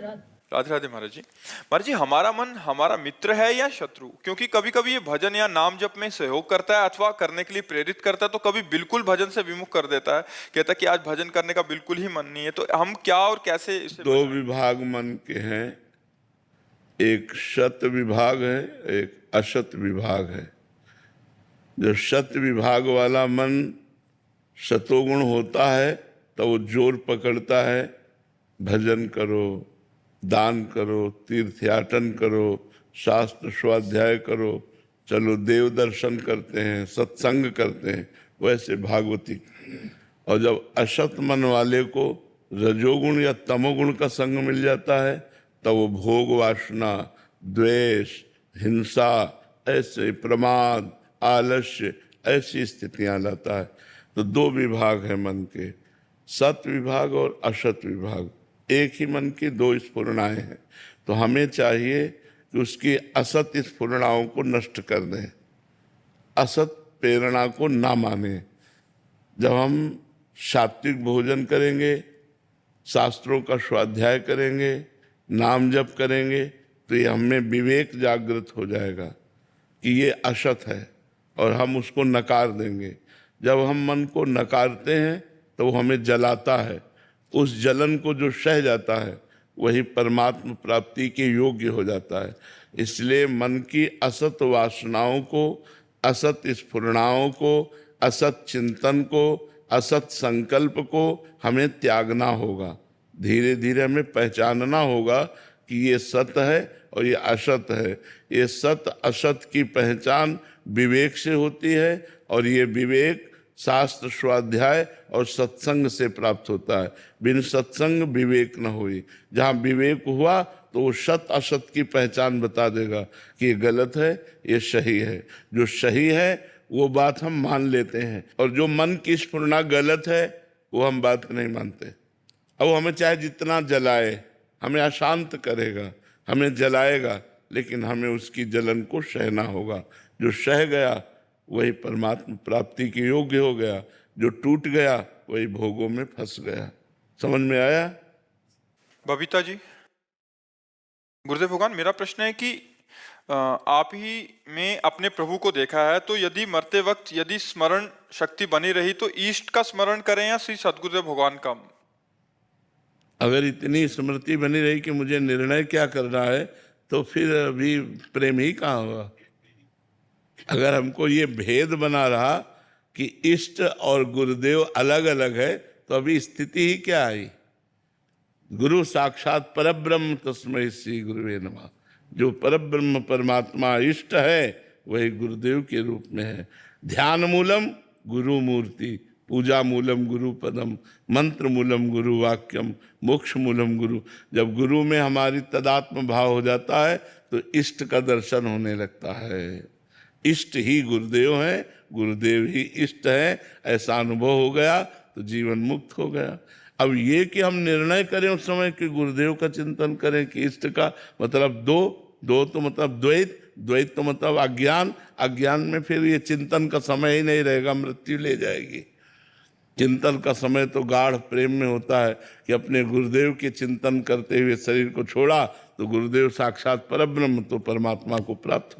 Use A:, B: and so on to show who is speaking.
A: धन्यवाद।
B: राधे राधे महाराज जी। महाराज जी, हमारा मन हमारा मित्र है या शत्रु? क्योंकि कभी कभी ये भजन या नाम जप में सहयोग करता है अथवा करने के लिए प्रेरित करता है, तो कभी बिल्कुल भजन से विमुख कर देता है, कहता है कि आज भजन करने का बिल्कुल ही मन नहीं है। तो हम क्या और कैसे इसे
C: दो
B: बचाएं?
C: विभाग मन के हैं, एक शत विभाग है, एक अशत विभाग है। जो शत विभाग वाला मन शतोगुण होता है तो वो जोर पकड़ता है, भजन करो, दान करो, तीर्थयाटन करो, शास्त्र स्वाध्याय करो, चलो देव दर्शन करते हैं, सत्संग करते हैं, वैसे भागवती। और जब अशत मन वाले को रजोगुण या तमोगुण का संग मिल जाता है तो वो भोग वासना, द्वेष, हिंसा, ऐसे प्रमाद, आलस्य, ऐसी स्थितियां लाता है। तो दो विभाग है मन के, सत विभाग और अशत विभाग। एक ही मन की दो स्फुरणाएं हैं, तो हमें चाहिए कि उसकी असत स्फुरणाओं को नष्ट कर दें, असत प्रेरणा को ना माने। जब हम सात्विक भोजन करेंगे, शास्त्रों का स्वाध्याय करेंगे, नाम जप करेंगे, तो ये हमें विवेक जागृत हो जाएगा कि ये असत है और हम उसको नकार देंगे। जब हम मन को नकारते हैं तो वो हमें जलाता है, उस जलन को जो सह जाता है वही परमात्मा प्राप्ति के योग्य हो जाता है। इसलिए मन की असत वासनाओं को, असत स्फुरणाओं को, असत चिंतन को, असत संकल्प को हमें त्यागना होगा। धीरे धीरे हमें पहचानना होगा कि ये सत है और ये असत है। ये सत असत की पहचान विवेक से होती है और ये विवेक शास्त्र स्वाध्याय और सत्संग से प्राप्त होता है। बिन सत्संग विवेक न हुई। जहाँ विवेक हुआ तो वो सत असत की पहचान बता देगा कि ये गलत है, ये सही है। जो सही है वो बात हम मान लेते हैं, और जो मन की स्फुरना गलत है वो हम बात नहीं मानते। अब वो हमें चाहे जितना जलाए, हमें अशांत करेगा, हमें जलाएगा, लेकिन हमें उसकी जलन को सहना होगा। जो सह गया वही परमात्मा प्राप्ति के योग्य हो गया, जो टूट गया वही भोगों में फंस गया। समझ में आया?
B: बबीता जी। गुरुदेव भगवान, मेरा प्रश्न है कि आप ही में अपने प्रभु को देखा है, तो यदि मरते वक्त यदि स्मरण शक्ति बनी रही तो ईष्ट का स्मरण करें या श्री सद्गुरुदेव भगवान का?
C: अगर इतनी स्मृति बनी रही कि मुझे निर्णय क्या करना है, तो फिर अभी प्रेम ही कहाँ होगा। अगर हमको ये भेद बना रहा कि इष्ट और गुरुदेव अलग अलग है, तो अभी स्थिति ही क्या आई। गुरु साक्षात परब्रह्म तस्मै श्री गुरुवे नमः। जो परब्रह्म परमात्मा इष्ट है वही गुरुदेव के रूप में है। ध्यान मूलम गुरु मूर्ति, पूजा मूलम गुरु पदम, मंत्र मूलम गुरु वाक्यम, मोक्ष मूलम गुरु। जब गुरु में हमारी तदात्म भाव हो जाता है तो इष्ट का दर्शन होने लगता है। इष्ट ही गुरुदेव है, गुरुदेव ही इष्ट है, ऐसा अनुभव हो गया तो जीवन मुक्त हो गया। अब ये कि हम निर्णय करें उस समय कि गुरुदेव का चिंतन करें कि इष्ट का, मतलब दो तो मतलब द्वैत, द्वैत तो मतलब अज्ञान, अज्ञान में फिर ये चिंतन का समय ही नहीं रहेगा, मृत्यु ले जाएगी। चिंतन का समय तो गाढ़ प्रेम में होता है कि अपने गुरुदेव के चिंतन करते हुए शरीर को छोड़ा तो गुरुदेव साक्षात परब्रह्म, तो परमात्मा को प्राप्त हो।